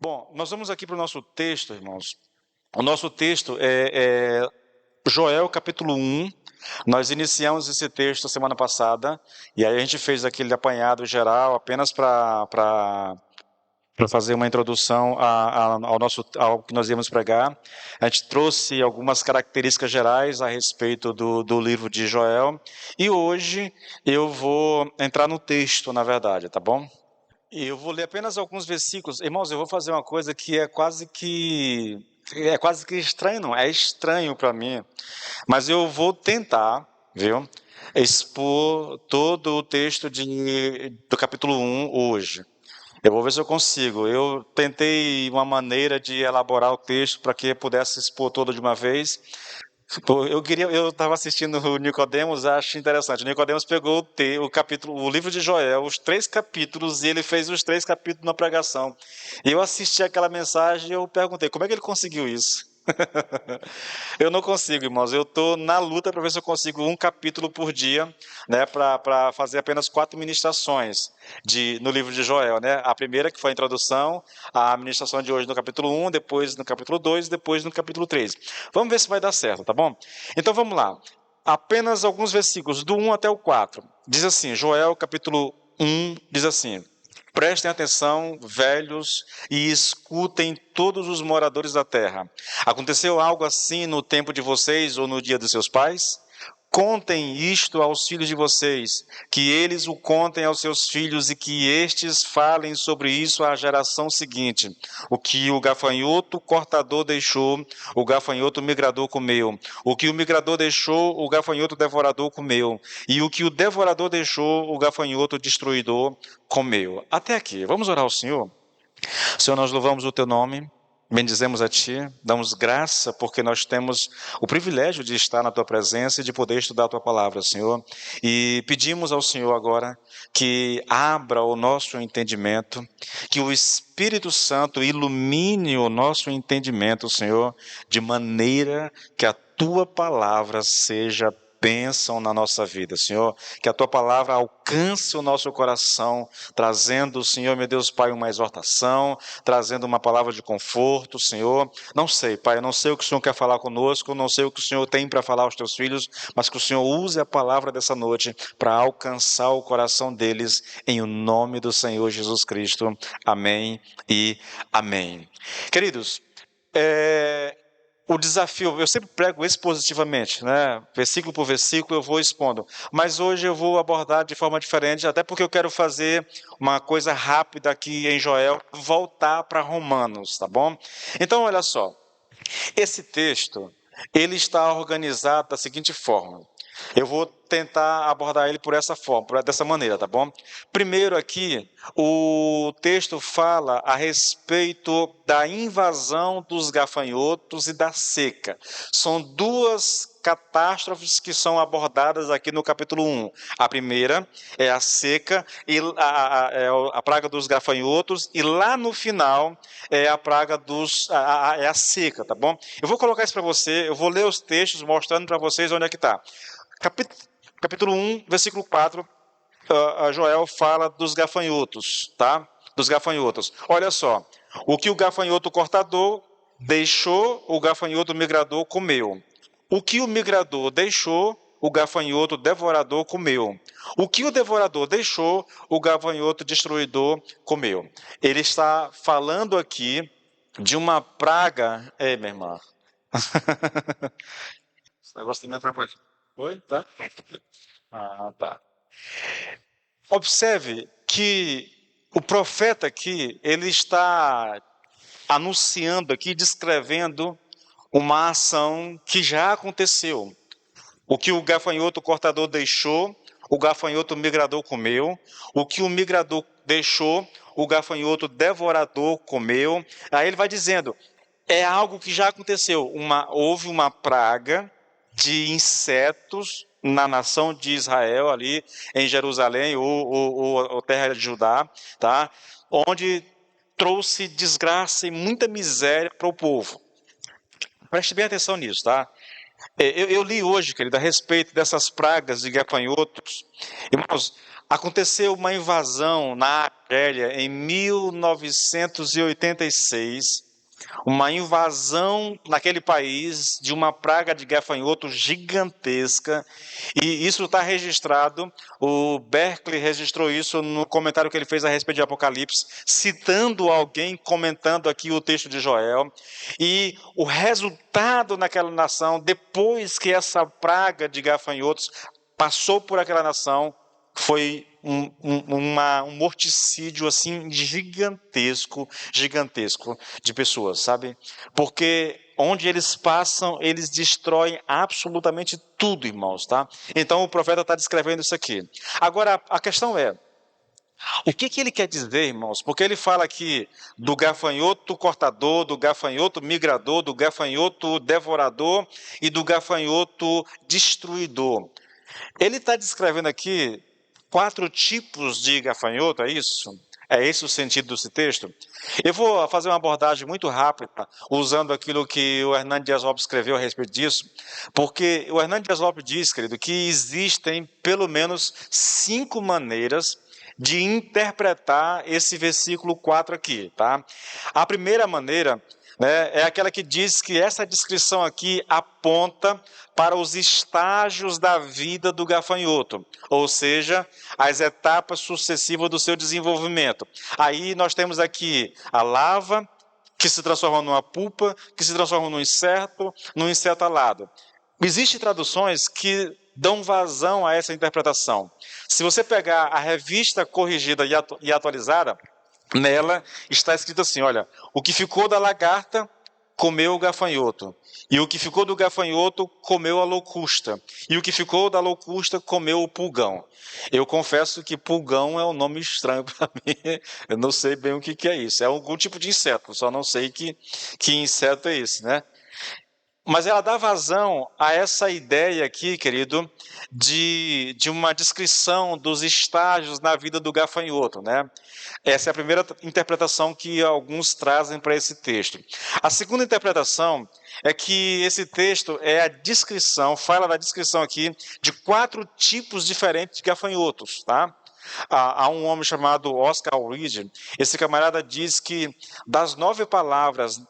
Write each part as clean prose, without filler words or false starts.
Bom, nós vamos aqui para o nosso texto, irmãos. O nosso texto é Joel capítulo 1. Nós iniciamos esse texto semana passada, e aí a gente fez aquele apanhado geral apenas para fazer uma introdução ao que nós íamos pregar. A gente trouxe algumas características gerais a respeito do livro de Joel, e hoje eu vou entrar no texto, na verdade, tá bom? E eu vou ler apenas alguns versículos. Irmãos, eu vou fazer uma coisa que é quase que estranho, não, é estranho para mim, mas eu vou tentar, viu, expor todo o texto do capítulo 1 hoje. Eu vou ver se eu consigo. Eu tentei uma maneira de elaborar o texto para que eu pudesse expor todo de uma vez. Eu estava assistindo o Nicodemos, acho interessante. O Nicodemos pegou o livro de Joel, os 3 capítulos, e ele fez os 3 capítulos na pregação. E eu assisti aquela mensagem e eu perguntei, como é que ele conseguiu isso? Eu não consigo, irmãos. Eu estou na luta para ver se eu consigo um capítulo por dia, né, para fazer apenas 4 ministrações no livro de Joel, né? A primeira, que foi a introdução, a ministração de hoje no capítulo 1, depois no capítulo 2, depois no capítulo 3. Vamos ver se vai dar certo, tá bom? Então vamos lá. Apenas alguns versículos, do 1 até o 4. Diz assim, Joel capítulo 1, diz assim: prestem atenção, velhos, e escutem todos os moradores da terra. Aconteceu algo assim no tempo de vocês ou no dia dos seus pais? Contem isto aos filhos de vocês, que eles o contem aos seus filhos e que estes falem sobre isso à geração seguinte. O que o gafanhoto cortador deixou, o gafanhoto migrador comeu. O que o migrador deixou, o gafanhoto devorador comeu. E o que o devorador deixou, o gafanhoto destruidor comeu. Até aqui. Vamos orar ao Senhor? Senhor, nós louvamos o Teu nome. Bendizemos a Ti, damos graça porque nós temos o privilégio de estar na Tua presença e de poder estudar a Tua palavra, Senhor. E pedimos ao Senhor agora que abra o nosso entendimento, que o Espírito Santo ilumine o nosso entendimento, Senhor, de maneira que a Tua palavra seja bênção na nossa vida, Senhor, que a Tua palavra alcance o nosso coração, trazendo, Senhor, meu Deus, Pai, uma exortação, trazendo uma palavra de conforto, Senhor. Não sei, Pai, eu não sei o que o Senhor quer falar conosco, não sei o que o Senhor tem para falar aos Teus filhos, mas que o Senhor use a palavra dessa noite para alcançar o coração deles, em o nome do Senhor Jesus Cristo. Amém e amém. Queridos, o desafio, eu sempre prego expositivamente, né? Versículo por versículo eu vou expondo, mas hoje eu vou abordar de forma diferente, até porque eu quero fazer uma coisa rápida aqui em Joel, voltar para Romanos, tá bom? Então olha só, esse texto, ele está organizado da seguinte forma. Eu vou tentar abordar ele por essa forma, dessa maneira, tá bom? Primeiro aqui, o texto fala a respeito da invasão dos gafanhotos e da seca. São 2 catástrofes que são abordadas aqui no capítulo 1. A primeira é a seca, e a praga dos gafanhotos, e lá no final é a praga é a seca, tá bom? Eu vou colocar isso para você, eu vou ler os textos mostrando para vocês onde é que está. Capítulo 1, versículo 4, Joel fala dos gafanhotos, tá? Dos gafanhotos. Olha só, o que o gafanhoto cortador deixou, o gafanhoto migrador comeu. O que o migrador deixou, o gafanhoto devorador comeu. O que o devorador deixou, o gafanhoto destruidor comeu. Ele está falando aqui de uma praga... Ei, minha irmã. Esse negócio também atrapalha. Oi? Tá? Ah, tá. Observe que o profeta aqui, ele está anunciando aqui, descrevendo uma ação que já aconteceu. O que o gafanhoto cortador deixou, o gafanhoto migrador comeu. O que o migrador deixou, o gafanhoto devorador comeu. Aí ele vai dizendo, é algo que já aconteceu. Houve uma praga de insetos na nação de Israel, ali em Jerusalém, ou terra de Judá, tá? Onde trouxe desgraça e muita miséria para o povo. Preste bem atenção nisso, tá? Eu li hoje, querido, a respeito dessas pragas de gafanhotos. Irmãos, aconteceu uma invasão na Argélia em 1986, uma invasão naquele país de uma praga de gafanhoto gigantesca, e isso está registrado. O Berkeley registrou isso no comentário que ele fez a respeito de Apocalipse, citando alguém comentando aqui o texto de Joel. E o resultado naquela nação, depois que essa praga de gafanhotos passou por aquela nação, foi um morticídio assim gigantesco de pessoas, sabe? Porque onde eles passam, eles destroem absolutamente tudo, irmãos, tá? Então o profeta está descrevendo isso aqui. Agora, a questão é, o que ele quer dizer, irmãos? Porque ele fala aqui do gafanhoto cortador, do gafanhoto migrador, do gafanhoto devorador e do gafanhoto destruidor. Ele está descrevendo aqui 4 tipos de gafanhoto, é isso? É esse o sentido desse texto? Eu vou fazer uma abordagem muito rápida, usando aquilo que o Hernando Dias Lopes escreveu a respeito disso, porque o Hernando Dias Lopes diz, querido, que existem pelo menos 5 maneiras de interpretar esse versículo 4 aqui, tá? A primeira maneira, né, é aquela que diz que essa descrição aqui aponta para os estágios da vida do gafanhoto, ou seja, as etapas sucessivas do seu desenvolvimento. Aí nós temos aqui a larva, que se transforma numa pupa, que se transforma num inseto alado. Existem traduções que dão vazão a essa interpretação. Se você pegar a revista corrigida e atualizada, nela está escrito assim, olha, o que ficou da lagarta comeu o gafanhoto, e o que ficou do gafanhoto comeu a locusta, e o que ficou da locusta comeu o pulgão. Eu confesso que pulgão é um nome estranho para mim, eu não sei bem o que é isso, é algum tipo de inseto, só não sei que inseto é esse, né? Mas ela dá vazão a essa ideia aqui, querido, de uma descrição dos estágios na vida do gafanhoto, né? Essa é a primeira interpretação que alguns trazem para esse texto. A segunda interpretação é que esse texto é a descrição, fala da descrição aqui de 4 tipos diferentes de gafanhotos, tá? Há um homem chamado Oscar Reed. Esse camarada diz que das 9 palavras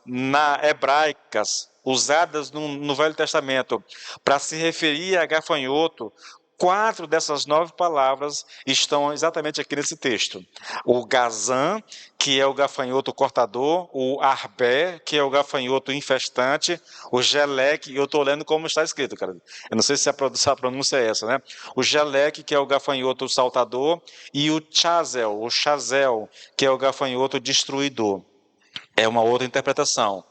hebraicas usadas no Velho Testamento para se referir a gafanhoto, 4 dessas 9 palavras estão exatamente aqui nesse texto. O gazan, que é o gafanhoto cortador, o arbé, que é o gafanhoto infestante, o geleque, e eu estou lendo como está escrito, cara. Eu não sei se a pronúncia é essa, né? O geleque, que é o gafanhoto saltador, e o chazel, que é o gafanhoto destruidor. É uma outra interpretação.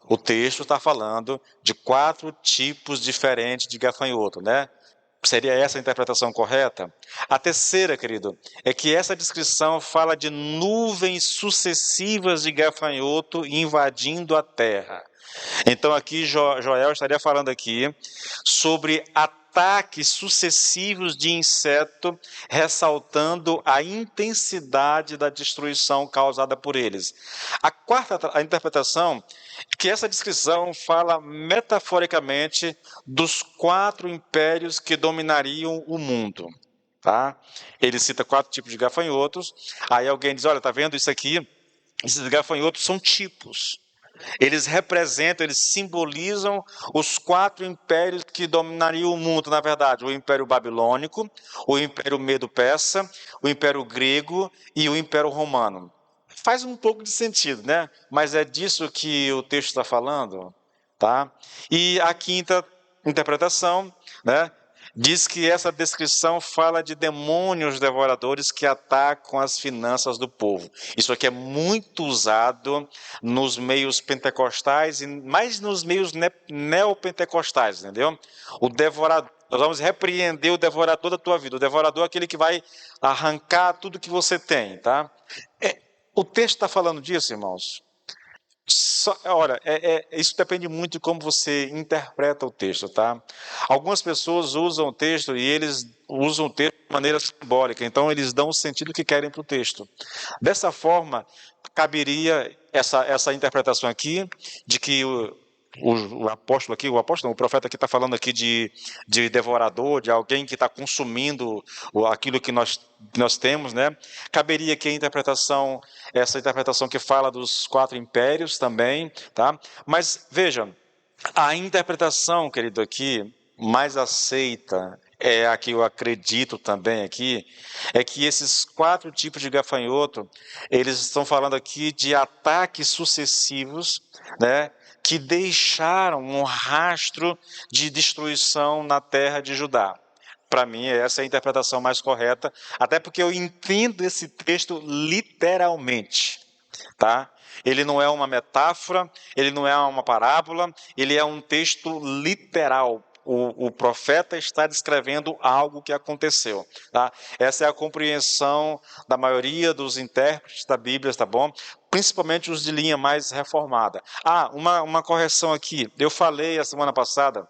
O texto está falando de 4 tipos diferentes de gafanhoto, né? Seria essa a interpretação correta? A terceira, querido, é que essa descrição fala de nuvens sucessivas de gafanhoto invadindo a terra. Então aqui Joel estaria falando aqui sobre ataques sucessivos de inseto, ressaltando a intensidade da destruição causada por eles. A quarta interpretação é que essa descrição fala metaforicamente dos 4 impérios que dominariam o mundo. Tá? Ele cita 4 tipos de gafanhotos. Aí alguém diz, olha, está vendo isso aqui? Esses gafanhotos são tipos. Eles representam, eles simbolizam os 4 impérios que dominariam o mundo, na verdade. O Império Babilônico, o Império Medo-Persa, o Império Grego e o Império Romano. Faz um pouco de sentido, né? Mas é disso que o texto está falando, tá? E a quinta interpretação, né? Diz que essa descrição fala de demônios devoradores que atacam as finanças do povo. Isso aqui é muito usado nos meios pentecostais e mais nos meios neopentecostais, entendeu? O devorador, nós vamos repreender o devorador da tua vida. O devorador é aquele que vai arrancar tudo que você tem, tá? O texto está falando disso, irmãos? Olha, isso depende muito de como você interpreta o texto, tá? Algumas pessoas usam o texto e eles usam o texto de maneira simbólica, então eles dão o sentido que querem para o texto. Dessa forma, caberia essa interpretação aqui, de que o apóstolo aqui, o profeta aqui está falando aqui de devorador, de alguém que está consumindo aquilo que nós temos, né? Caberia aqui essa interpretação que fala dos 4 impérios também, tá? Mas veja, a interpretação, querido, aqui mais aceita é a que eu acredito também aqui, é que esses 4 tipos de gafanhoto, eles estão falando aqui de ataques sucessivos, né, que deixaram um rastro de destruição na terra de Judá. Para mim, essa é a interpretação mais correta, até porque eu entendo esse texto literalmente, tá? Ele não é uma metáfora, ele não é uma parábola, ele é um texto literal. O profeta está descrevendo algo que aconteceu, tá? Essa é a compreensão da maioria dos intérpretes da Bíblia, tá bom? Principalmente os de linha mais reformada. Uma correção aqui. Eu falei a semana passada,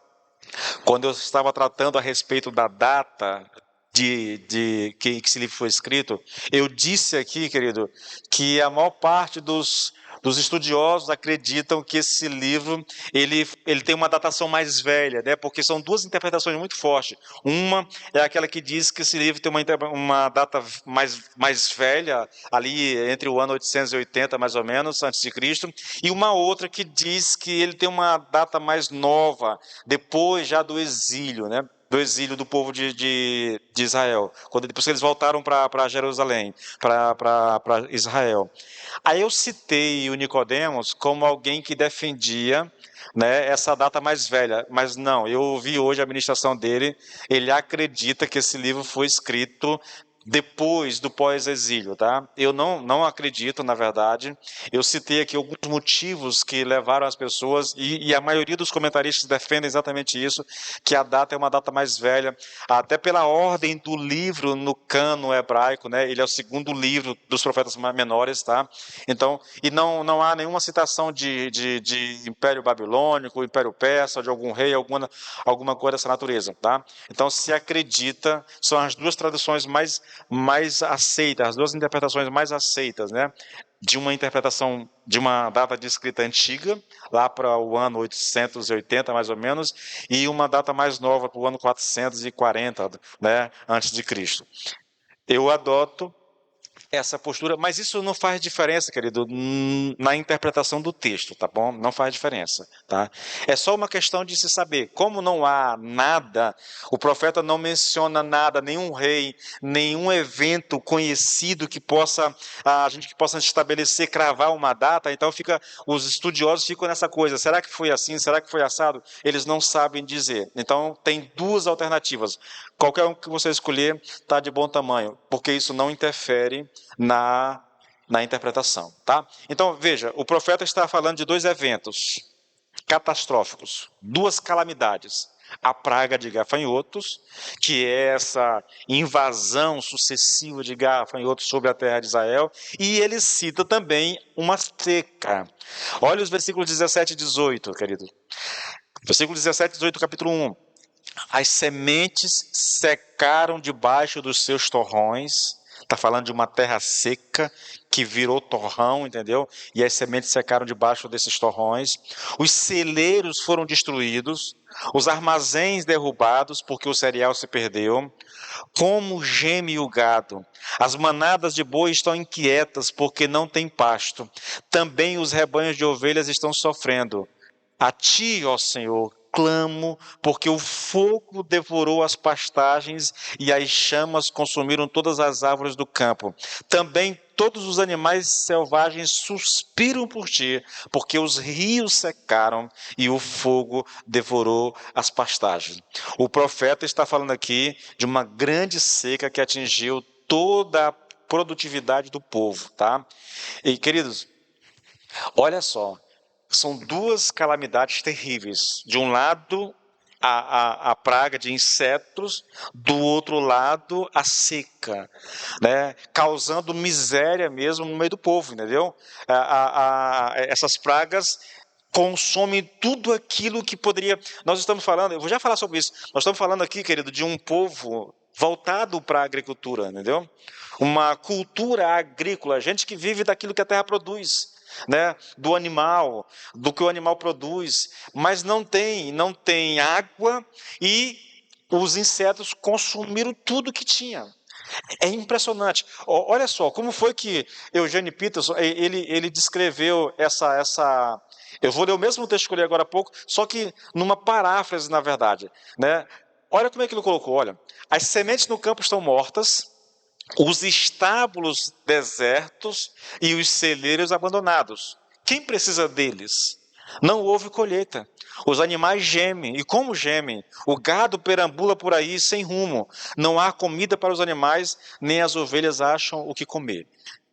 quando eu estava tratando a respeito da data que esse livro foi escrito, eu disse aqui, querido, que a maior parte dos estudiosos acreditam que esse livro ele tem uma datação mais velha, né? Porque são 2 interpretações muito fortes. Uma é aquela que diz que esse livro tem uma data mais velha, ali entre o ano 880 mais ou menos antes de Cristo, e uma outra que diz que ele tem uma data mais nova, depois já do exílio, né? Do exílio do povo de Israel, depois que eles voltaram para Jerusalém, para Israel. Aí eu citei o Nicodemos como alguém que defendia, né, essa data mais velha, mas não, eu ouvi hoje a ministração dele, ele acredita que esse livro foi escrito depois do pós-exílio, tá? Eu não acredito, na verdade. Eu citei aqui alguns motivos que levaram as pessoas, e a maioria dos comentaristas defendem exatamente isso, que a data é uma data mais velha, até pela ordem do livro no cano hebraico, né? Ele é o 2º livro dos profetas menores, tá? Então, e não há nenhuma citação de Império Babilônico, Império Persa, de algum rei, alguma coisa dessa natureza, tá? Então, se acredita, são as 2 traduções mais aceitas, as 2 interpretações mais aceitas, né? De uma interpretação de uma data de escrita antiga, lá para o ano 880 mais ou menos, e uma data mais nova para o ano 440, né, antes de Cristo. Eu adoto essa postura, mas isso não faz diferença, querido, na interpretação do texto, tá bom? Não faz diferença, tá? É só uma questão de se saber. Como não há nada, o profeta não menciona nada, nenhum rei, nenhum evento conhecido que a gente possa estabelecer, cravar uma data, então os estudiosos ficam nessa coisa, será que foi assim, será que foi assado? Eles não sabem dizer. Então, tem 2 alternativas. Qualquer um que você escolher está de bom tamanho, porque isso não interfere na interpretação, tá? Então, veja, o profeta está falando de 2 eventos catastróficos, 2 calamidades. A praga de gafanhotos, que é essa invasão sucessiva de gafanhotos sobre a terra de Israel, e ele cita também uma seca. Olha os versículos 17 e 18, querido. Versículo 17 e 18 do capítulo 1. As sementes secaram debaixo dos seus torrões. Está falando de uma terra seca que virou torrão, entendeu? E as sementes secaram debaixo desses torrões. Os celeiros foram destruídos, os armazéns derrubados, porque o cereal se perdeu. Como geme o gado. As manadas de boi estão inquietas, porque não tem pasto. Também os rebanhos de ovelhas estão sofrendo. A ti, ó Senhor, clamo, porque o fogo devorou as pastagens e as chamas consumiram todas as árvores do campo. Também todos os animais selvagens suspiram por ti, porque os rios secaram e o fogo devorou as pastagens. O profeta está falando aqui de uma grande seca que atingiu toda a produtividade do povo, tá? E, queridos, olha só, são 2 calamidades terríveis. De um lado, a praga de insetos, do outro lado, a seca, né? Causando miséria mesmo no meio do povo, entendeu? Essas pragas consomem tudo aquilo que poderia... Nós estamos falando, eu vou já falar sobre isso, nós estamos falando aqui, querido, de um povo voltado para a agricultura, entendeu? Uma cultura agrícola, gente que vive daquilo que a terra produz. né, do animal, do que o animal produz, mas não tem água e os insetos consumiram tudo que tinha. É impressionante. Olha só, como foi que Eugene Peterson, ele descreveu essa. Eu vou ler o mesmo texto que eu li agora há pouco, só que numa paráfrase, na verdade, né? Olha como é que ele colocou, olha. As sementes no campo estão mortas, os estábulos desertos e os celeiros abandonados. Quem precisa deles? Não houve colheita. Os animais gemem. E como gemem? O gado perambula por aí sem rumo. Não há comida para os animais, nem as ovelhas acham o que comer.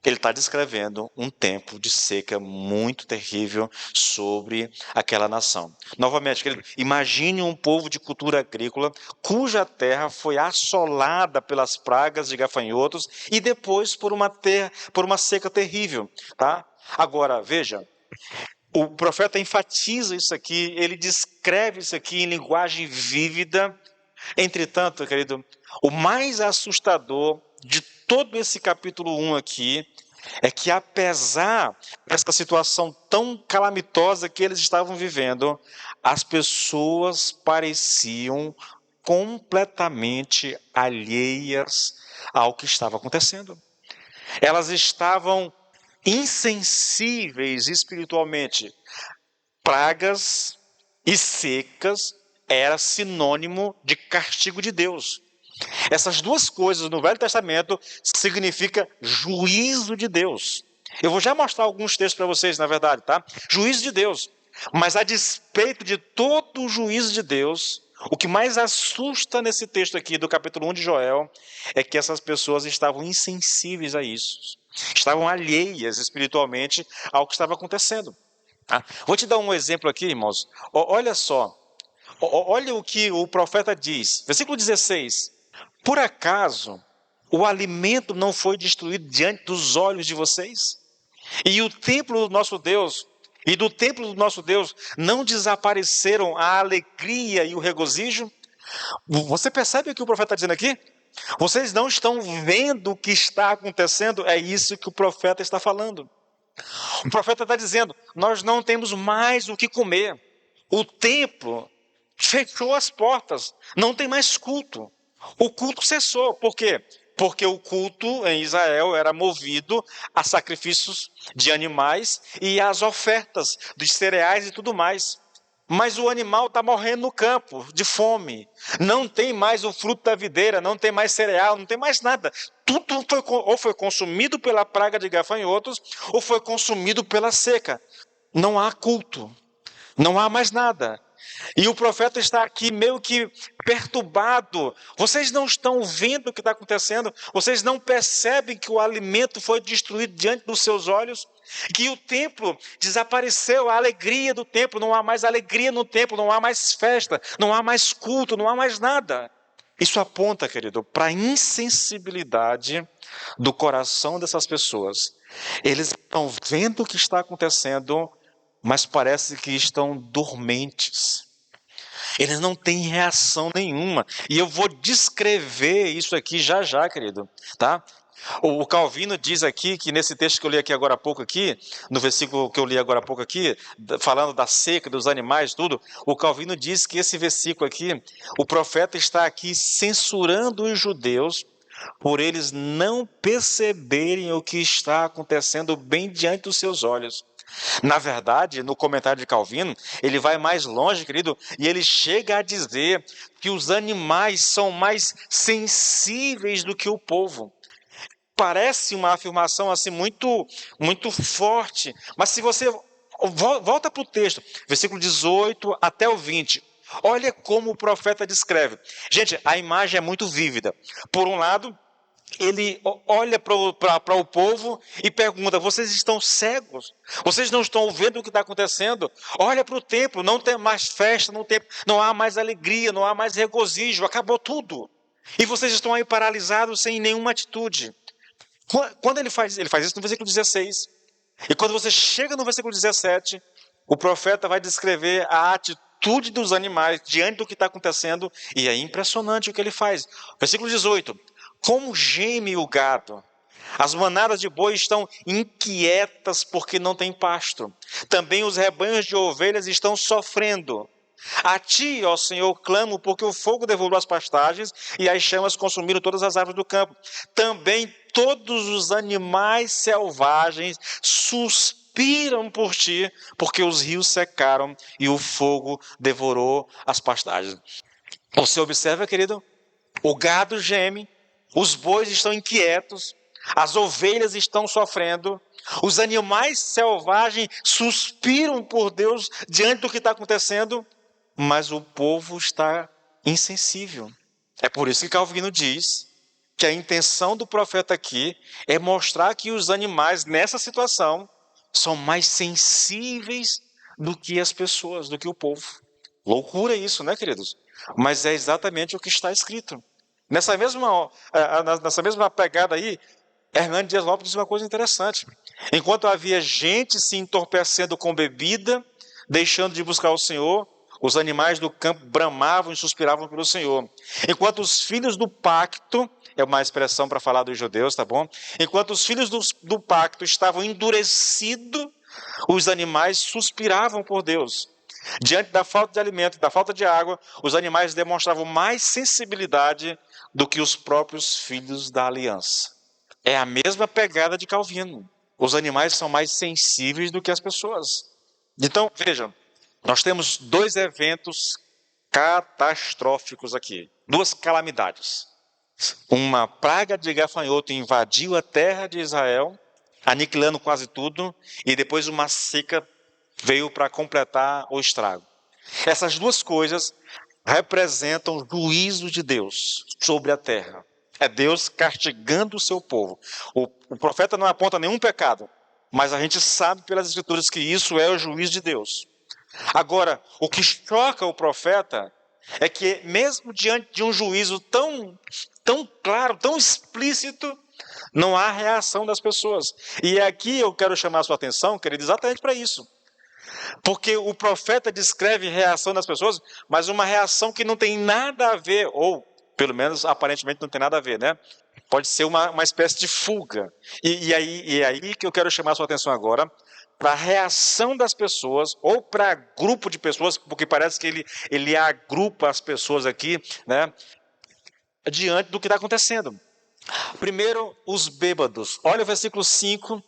Ele está descrevendo um tempo de seca muito terrível sobre aquela nação. Novamente, imagine um povo de cultura agrícola cuja terra foi assolada pelas pragas de gafanhotos e depois por uma seca terrível. Tá? Agora, veja, o profeta enfatiza isso aqui, ele descreve isso aqui em linguagem vívida. Entretanto, querido, o mais assustador de todo esse capítulo 1 aqui é que, apesar dessa situação tão calamitosa que eles estavam vivendo, as pessoas pareciam completamente alheias ao que estava acontecendo. Elas estavam insensíveis espiritualmente. Pragas e secas era sinônimo de castigo de Deus. Essas duas coisas no Velho Testamento significa juízo de Deus. Eu vou já mostrar alguns textos para vocês, na verdade, tá? Juízo de Deus. Mas a despeito de todo o juízo de Deus, o que mais assusta nesse texto aqui do capítulo 1 de Joel é que essas pessoas estavam insensíveis a isso. Estavam alheias espiritualmente ao que estava acontecendo. Tá? Vou te dar um exemplo aqui, irmãos. Olha só. Olha o que o profeta diz. Versículo 16. Por acaso o alimento não foi destruído diante dos olhos de vocês? E o templo do nosso Deus, e do templo do nosso Deus não desapareceram a alegria e o regozijo? Você percebe o que o profeta está dizendo aqui? Vocês não estão vendo o que está acontecendo? É isso que o profeta está falando. O profeta está dizendo, nós não temos mais o que comer. O templo fechou as portas, não tem mais culto. O culto cessou. Por quê? Porque o culto em Israel era movido a sacrifícios de animais e às ofertas de cereais e tudo mais. Mas o animal está morrendo no campo, de fome. Não tem mais o fruto da videira, não tem mais cereal, não tem mais nada. Tudo ou foi consumido pela praga de gafanhotos, ou foi consumido pela seca. Não há culto, não há mais nada. E o profeta está aqui meio que perturbado. Vocês não estão vendo o que está acontecendo? Vocês não percebem que o alimento foi destruído diante dos seus olhos? Que o templo desapareceu, a alegria do templo, não há mais alegria no templo, não há mais festa, não há mais culto, não há mais nada. Isso aponta, querido, para a insensibilidade do coração dessas pessoas. Eles estão vendo o que está acontecendo, mas parece que estão dormentes. Eles não têm reação nenhuma. E eu vou descrever isso aqui já, querido, tá? O Calvino diz aqui, que nesse texto que eu li aqui agora há pouco aqui, no versículo que eu li agora há pouco aqui, falando da seca, dos animais, tudo, o Calvino diz que esse versículo aqui, o profeta está aqui censurando os judeus por eles não perceberem o que está acontecendo bem diante dos seus olhos. Na verdade, no comentário de Calvino, ele vai mais longe, querido, e ele chega a dizer que os animais são mais sensíveis do que o povo. Parece uma afirmação assim muito forte, mas se você volta para o texto, versículo 18 até o 20, olha como o profeta descreve. Gente, a imagem é muito vívida. Por um lado, ele olha para o povo e pergunta, vocês estão cegos? Vocês não estão vendo o que está acontecendo? Olha para o templo, não tem mais festa no templo, não há mais alegria, não há mais regozijo, acabou tudo. E vocês estão aí paralisados sem nenhuma atitude. Quando ele faz isso no versículo 16. E quando você chega no versículo 17, o profeta vai descrever a atitude dos animais diante do que está acontecendo, e é impressionante o que ele faz. Versículo 18. Como geme o gado As manadas de boi estão inquietas porque não tem pasto. Também os rebanhos de ovelhas estão sofrendo. A ti, ó Senhor, clamo, porque o fogo devorou as pastagens e as chamas consumiram todas as árvores do campo. Também todos os animais selvagens suspiram por ti, porque os rios secaram e o fogo devorou as pastagens. Você observa, querido? O gado geme, os bois estão inquietos, as ovelhas estão sofrendo, os animais selvagens suspiram por Deus diante do que está acontecendo, mas o povo está insensível. É por isso que Calvino diz que a intenção do profeta aqui é mostrar que os animais nessa situação são mais sensíveis do que as pessoas, do que o povo. Loucura isso, né, queridos? Mas é exatamente o que está escrito. Nessa mesma pegada aí, Hernani Dias Lopes diz uma coisa interessante. Enquanto havia gente se entorpecendo com bebida, deixando de buscar o Senhor, os animais do campo bramavam e suspiravam pelo Senhor. Enquanto os filhos do pacto, é uma expressão para falar dos judeus, tá bom? Enquanto os filhos do pacto estavam endurecidos, os animais suspiravam por Deus. Diante da falta de alimento e da falta de água, os animais demonstravam mais sensibilidade do que os próprios filhos da aliança. É a mesma pegada de Calvino. Os animais são mais sensíveis do que as pessoas. Então, vejam, nós temos dois eventos catastróficos aqui. Duas calamidades. Uma praga de gafanhoto invadiu a terra de Israel, aniquilando quase tudo, e depois uma seca veio para completar o estrago. Essas duas coisas representam o juízo de Deus sobre a terra. É Deus castigando o seu povo. O profeta não aponta nenhum pecado, mas a gente sabe pelas escrituras que isso é o juízo de Deus. Agora, o que choca o profeta é que mesmo diante de um juízo tão claro, tão explícito, não há reação das pessoas. E aqui eu quero chamar a sua atenção, querido, exatamente para isso. Porque o profeta descreve reação das pessoas, mas uma reação que não tem nada a ver, ou pelo menos aparentemente não tem nada a ver, né? Pode ser uma espécie de fuga. E aí que eu quero chamar a sua atenção agora, para a reação das pessoas, ou para grupo de pessoas, porque parece que ele agrupa as pessoas aqui, né? Diante do que está acontecendo. Primeiro, os bêbados. Olha o versículo 5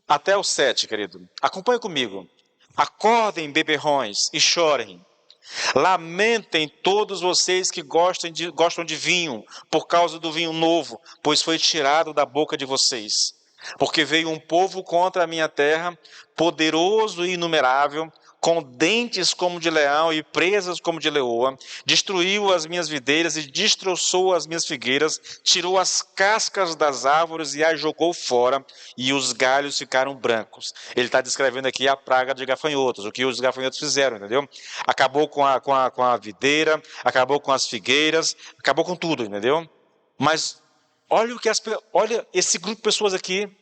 até o 7, querido. Acompanhe comigo. Acordem, beberrões, e chorem. Lamentem todos vocês que gostam de vinho, por causa do vinho novo, pois foi tirado da boca de vocês. Porque veio um povo contra a minha terra, poderoso e inumerável, com dentes como de leão e presas como de leoa, destruiu as minhas videiras e destroçou as minhas figueiras, tirou as cascas das árvores e as jogou fora, e os galhos ficaram brancos. Ele está descrevendo aqui a praga de gafanhotos, o que os gafanhotos fizeram, entendeu? Acabou com a videira, acabou com as figueiras, acabou com tudo, entendeu? Mas olha esse grupo de pessoas aqui,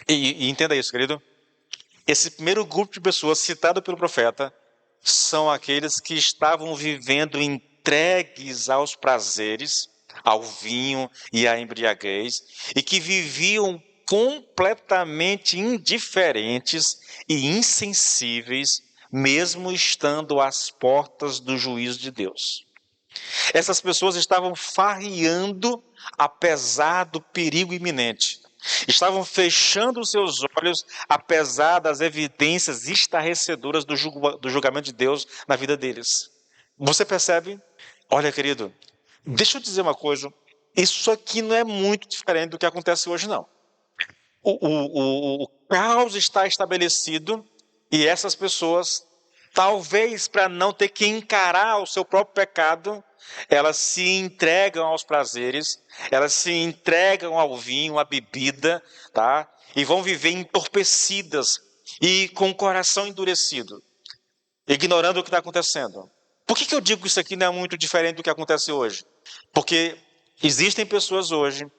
e entenda isso, querido. Esse primeiro grupo de pessoas citado pelo profeta são aqueles que estavam vivendo entregues aos prazeres, ao vinho e à embriaguez, e que viviam completamente indiferentes e insensíveis, mesmo estando às portas do juízo de Deus. Essas pessoas estavam farreando apesar do perigo iminente. Estavam fechando os seus olhos, apesar das evidências estarrecedoras do julgamento de Deus na vida deles. Você percebe? Olha, querido, deixa eu dizer uma coisa. Isso aqui não é muito diferente do que acontece hoje, não. O caos está estabelecido e essas pessoas, talvez para não ter que encarar o seu próprio pecado, elas se entregam aos prazeres, elas se entregam ao vinho, à bebida, tá? E vão viver entorpecidas e com o coração endurecido, ignorando o que está acontecendo. Por que eu digo que isso aqui não é muito diferente do que acontece hoje? Porque existem pessoas hoje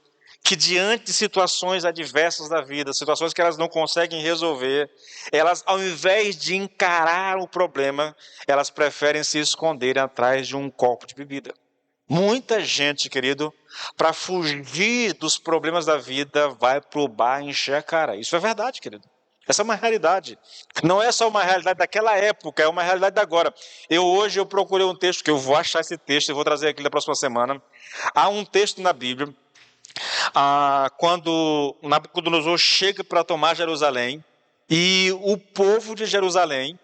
que diante de situações adversas da vida, situações que elas não conseguem resolver, elas, ao invés de encarar o problema, elas preferem se esconder atrás de um copo de bebida. Muita gente, querido, para fugir dos problemas da vida, vai pro bar encher a cara. Isso é verdade, querido. Essa é uma realidade. Não é só uma realidade daquela época, é uma realidade da agora. Hoje eu procurei um texto, que eu vou achar esse texto, eu vou trazer aqui na próxima semana. Há um texto na Bíblia, quando Nabucodonosor chega para tomar Jerusalém, e o povo de Jerusalém,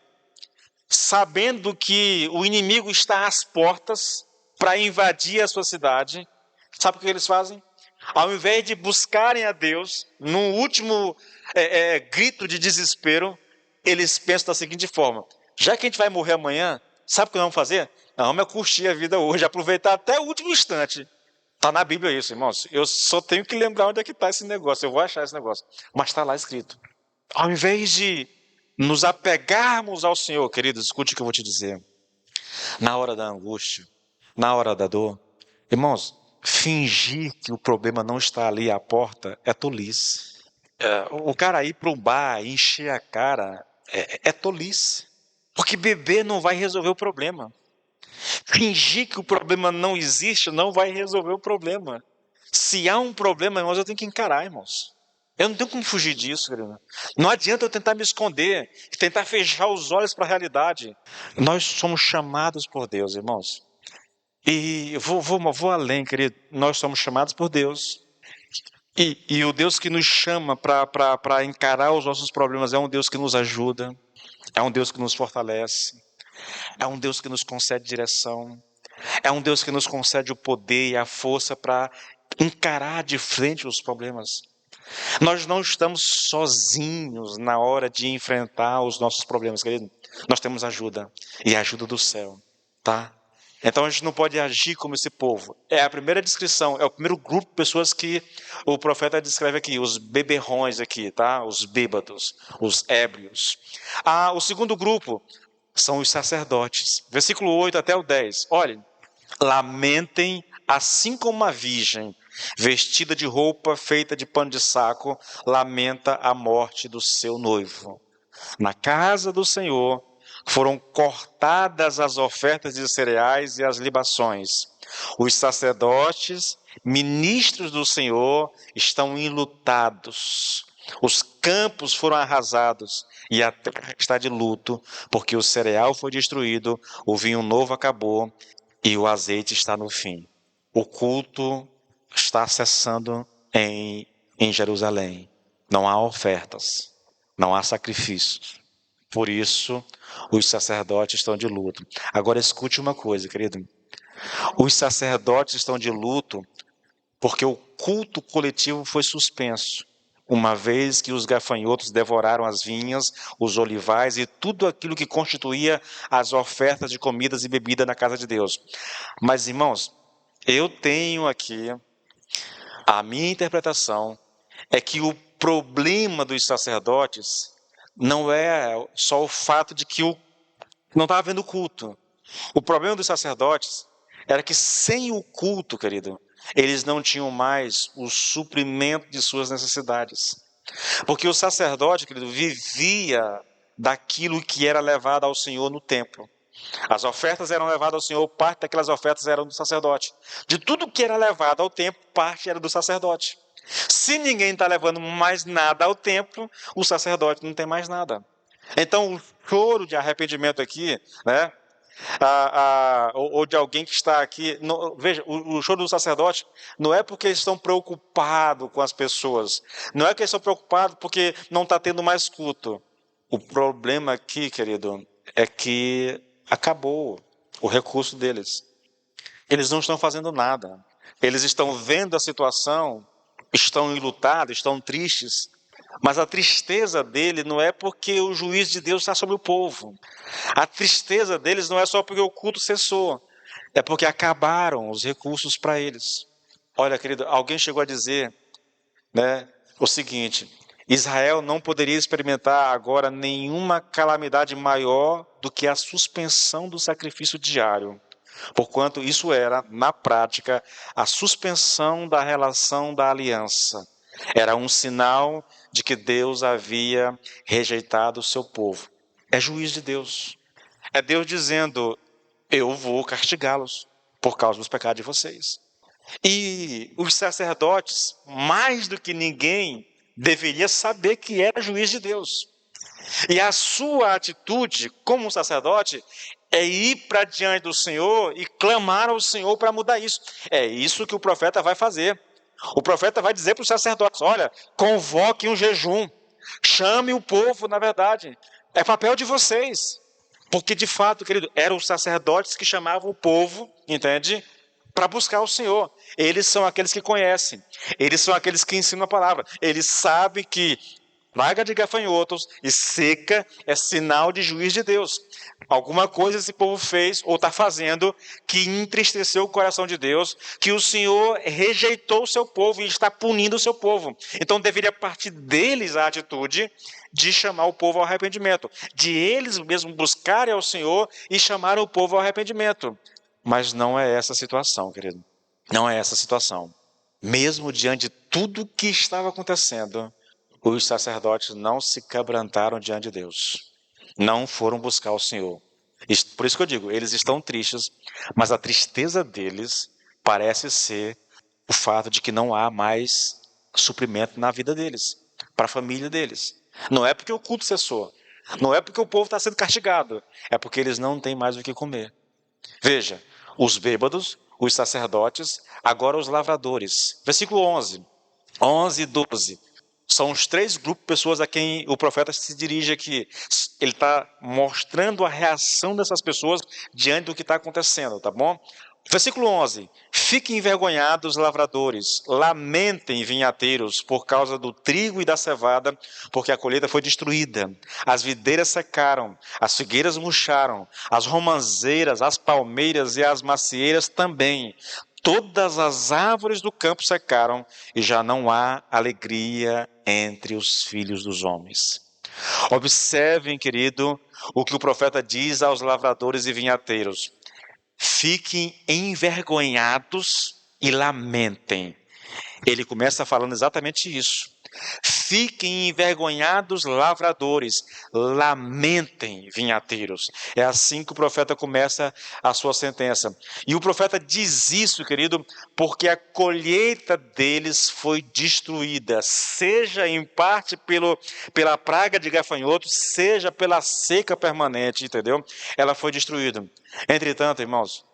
sabendo que o inimigo está às portas para invadir a sua cidade, sabe o que eles fazem? Ao invés de buscarem a Deus, no último grito de desespero, eles pensam da seguinte forma: já que a gente vai morrer amanhã, sabe o que nós vamos fazer? Nós vamos curtir a vida hoje, aproveitar até o último instante. Está na Bíblia isso, irmãos. Eu só tenho que lembrar onde é que está esse negócio. Eu vou achar esse negócio. Mas está lá escrito. Ao invés de nos apegarmos ao Senhor, queridos, escute o que eu vou te dizer. Na hora da angústia, na hora da dor, irmãos, fingir que o problema não está ali à porta é tolice. O cara ir para um bar, encher a cara, é tolice. Porque beber não vai resolver o problema. Fingir que o problema não existe não vai resolver o problema. Se há um problema, irmãos, eu tenho que encarar, irmãos. Eu não tenho como fugir disso, querido. Não adianta eu tentar me esconder, tentar fechar os olhos para a realidade. Nós somos chamados por Deus, irmãos. E vou além, querido. Nós somos chamados por Deus. E o Deus que nos chama para encarar os nossos problemas é um Deus que nos ajuda, é um Deus que nos fortalece, é um Deus que nos concede direção, é um Deus que nos concede o poder e a força para encarar de frente os problemas. Nós não estamos sozinhos na hora de enfrentar os nossos problemas, querido. Nós temos ajuda, e a ajuda do céu, tá? Então a gente não pode agir como esse povo. É a primeira descrição, é o primeiro grupo de pessoas que o profeta descreve aqui, os beberrões aqui, tá? Os bêbados, os ébrios. O segundo grupo são os sacerdotes. Versículo 8 até o 10. Olhem, lamentem assim como a virgem, vestida de roupa feita de pano de saco, lamenta a morte do seu noivo. Na casa do Senhor foram cortadas as ofertas de cereais e as libações. Os sacerdotes, ministros do Senhor, estão enlutados. Os campos foram arrasados e a terra está de luto, porque o cereal foi destruído, o vinho novo acabou e o azeite está no fim. O culto está cessando em Jerusalém. Não há ofertas, não há sacrifícios. Por isso, os sacerdotes estão de luto. Agora escute uma coisa, querido. Os sacerdotes estão de luto porque o culto coletivo foi suspenso, uma vez que os gafanhotos devoraram as vinhas, os olivais e tudo aquilo que constituía as ofertas de comidas e bebida na casa de Deus. Mas, irmãos, eu tenho aqui a minha interpretação é que o problema dos sacerdotes não é só o fato de que não estava havendo culto. O problema dos sacerdotes era que sem o culto, querido, eles não tinham mais o suprimento de suas necessidades. Porque o sacerdote, querido, vivia daquilo que era levado ao Senhor no templo. As ofertas eram levadas ao Senhor, parte daquelas ofertas eram do sacerdote. De tudo que era levado ao templo, parte era do sacerdote. Se ninguém está levando mais nada ao templo, o sacerdote não tem mais nada. Então, o choro de arrependimento aqui, né? Ou de alguém que está aqui, veja, o choro do sacerdote não é porque eles estão preocupados com as pessoas, não é que eles estão preocupados porque não está tendo mais culto. O problema aqui, querido, é que acabou o recurso deles. Eles não estão fazendo nada. Eles estão vendo a situação, estão enlutados, estão tristes, mas a tristeza dele não é porque o juízo de Deus está sobre o povo. A tristeza deles não é só porque o culto cessou, é porque acabaram os recursos para eles. Olha, querido, alguém chegou a dizer, né, o seguinte: Israel não poderia experimentar agora nenhuma calamidade maior do que a suspensão do sacrifício diário, porquanto isso era, na prática, a suspensão da relação da aliança. Era um sinal de que Deus havia rejeitado o seu povo. É juiz de Deus. É Deus dizendo: eu vou castigá-los. por causa dos pecados de vocês. E os sacerdotes, mais do que ninguém, deveria saber que era juiz de Deus. E a sua atitude como sacerdote é ir para diante do Senhor e clamar ao Senhor para mudar isso. É isso que o profeta vai fazer. O profeta vai dizer para os sacerdotes: olha, convoque um jejum, chame o povo, na verdade. É papel de vocês. Porque, de fato, querido, eram os sacerdotes que chamavam o povo, entende? Para buscar o Senhor. Eles são aqueles que conhecem. Eles são aqueles que ensinam a palavra. Eles sabem que praga de gafanhotos e seca é sinal de juiz de Deus. Alguma coisa esse povo fez ou está fazendo que entristeceu o coração de Deus, que o Senhor rejeitou o seu povo e está punindo o seu povo. Então deveria partir deles a atitude de chamar o povo ao arrependimento, de eles mesmos buscarem ao Senhor e chamarem o povo ao arrependimento. Mas não é essa a situação, querido. Não é essa a situação. Mesmo diante de tudo que estava acontecendo, os sacerdotes não se quebrantaram diante de Deus. Não foram buscar o Senhor. Por isso que eu digo, eles estão tristes, mas a tristeza deles parece ser o fato de que não há mais suprimento na vida deles, para a família deles. Não é porque o culto cessou, não é porque o povo está sendo castigado, é porque eles não têm mais o que comer. Veja, os bêbados, os sacerdotes, agora os lavradores. Versículo 11 e 12. São os três grupos de pessoas a quem o profeta se dirige aqui. Ele está mostrando a reação dessas pessoas diante do que está acontecendo, tá bom? Versículo 11. Fiquem envergonhados, lavradores, lamentem, vinhateiros, por causa do trigo e da cevada, porque a colheita foi destruída. As videiras secaram, as figueiras murcharam, as romãzeiras, as palmeiras e as macieiras também. Todas as árvores do campo secaram e já não há alegria entre os filhos dos homens. Observem, querido, o que o profeta diz aos lavradores e vinhateiros. Fiquem envergonhados e lamentem. Ele começa falando exatamente isso. Fiquem envergonhados, lavradores, lamentem, vinhateiros. É assim que o profeta começa a sua sentença. E o profeta diz isso, querido, porque a colheita deles foi destruída, seja em parte pela praga de gafanhotos, seja pela seca permanente, entendeu? Ela foi destruída. Entretanto, irmãos,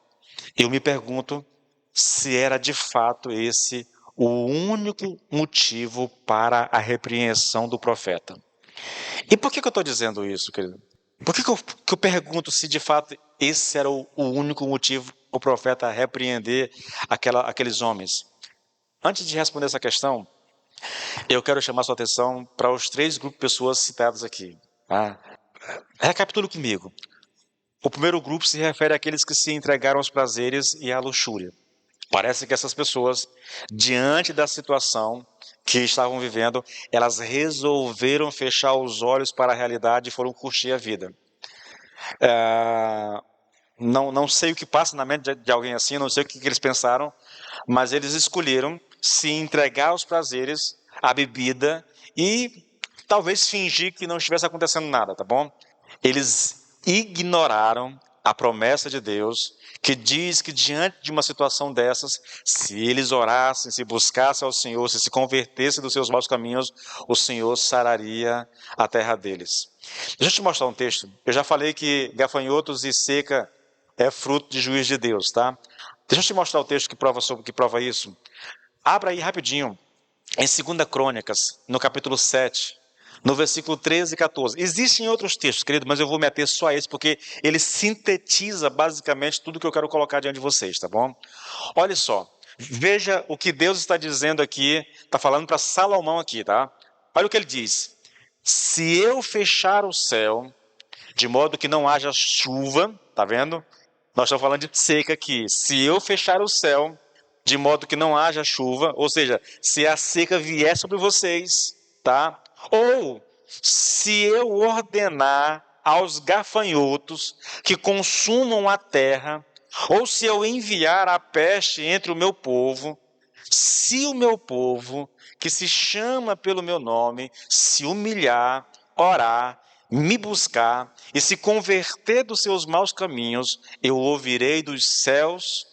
eu me pergunto se era de fato esse o único motivo para a repreensão do profeta. E por que eu estou dizendo isso, querido? Por que eu pergunto se de fato esse era o único motivo para o profeta repreender aqueles homens? Antes de responder essa questão, eu quero chamar sua atenção para os três grupos de pessoas citados aqui. Tá? Recapitule comigo. O primeiro grupo se refere àqueles que se entregaram aos prazeres e à luxúria. Parece que essas pessoas, diante da situação que estavam vivendo, elas resolveram fechar os olhos para a realidade e foram curtir a vida. Não sei o que passa na mente de alguém assim, não sei o que eles pensaram, mas eles escolheram se entregar aos prazeres, à bebida e talvez fingir que não estivesse acontecendo nada, tá bom? Eles ignoraram a promessa de Deus, que diz que diante de uma situação dessas, se eles orassem, se buscassem ao Senhor, se convertessem dos seus maus caminhos, o Senhor sararia a terra deles. Deixa eu te mostrar um texto. Eu já falei que gafanhotos e seca é fruto de juízo de Deus, tá? Deixa eu te mostrar o texto que prova isso. Abra aí rapidinho, em 2 Crônicas, no capítulo 7, no versículo 13 e 14. Existem outros textos, querido, mas eu vou me ater só a esse, porque ele sintetiza basicamente tudo que eu quero colocar diante de vocês, tá bom? Olha só, veja o que Deus está dizendo aqui, está falando para Salomão aqui, tá? Olha o que ele diz. Se eu fechar o céu, de modo que não haja chuva, tá vendo? Nós estamos falando de seca aqui. Se eu fechar o céu, de modo que não haja chuva, ou seja, se a seca vier sobre vocês, tá? Ou se eu ordenar aos gafanhotos que consumam a terra, ou se eu enviar a peste entre o meu povo, se o meu povo, que se chama pelo meu nome, se humilhar, orar, me buscar e se converter dos seus maus caminhos, eu ouvirei dos céus,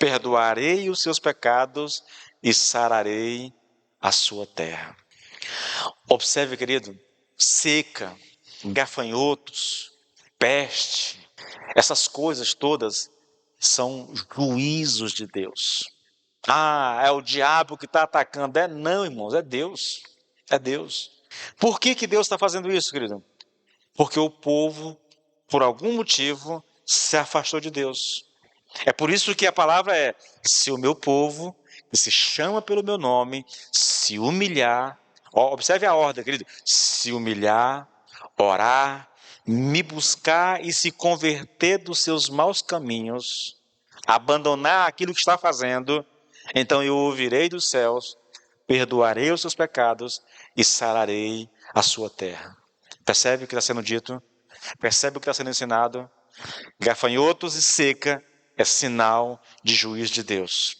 perdoarei os seus pecados e sararei a sua terra. Observe, querido, seca, gafanhotos, peste, essas coisas todas são juízos de Deus. Ah, é o diabo que está atacando. Não, irmãos, é Deus. É Deus. Por que Deus está fazendo isso, querido? Porque o povo, por algum motivo, se afastou de Deus. É por isso que a palavra é: se o meu povo, que se chama pelo meu nome, se humilhar, observe a ordem, querido, se humilhar, orar, me buscar e se converter dos seus maus caminhos, abandonar aquilo que está fazendo, então eu ouvirei dos céus, perdoarei os seus pecados e sararei a sua terra. Percebe o que está sendo dito? Percebe o que está sendo ensinado? Gafanhotos e seca é sinal de juízo de Deus.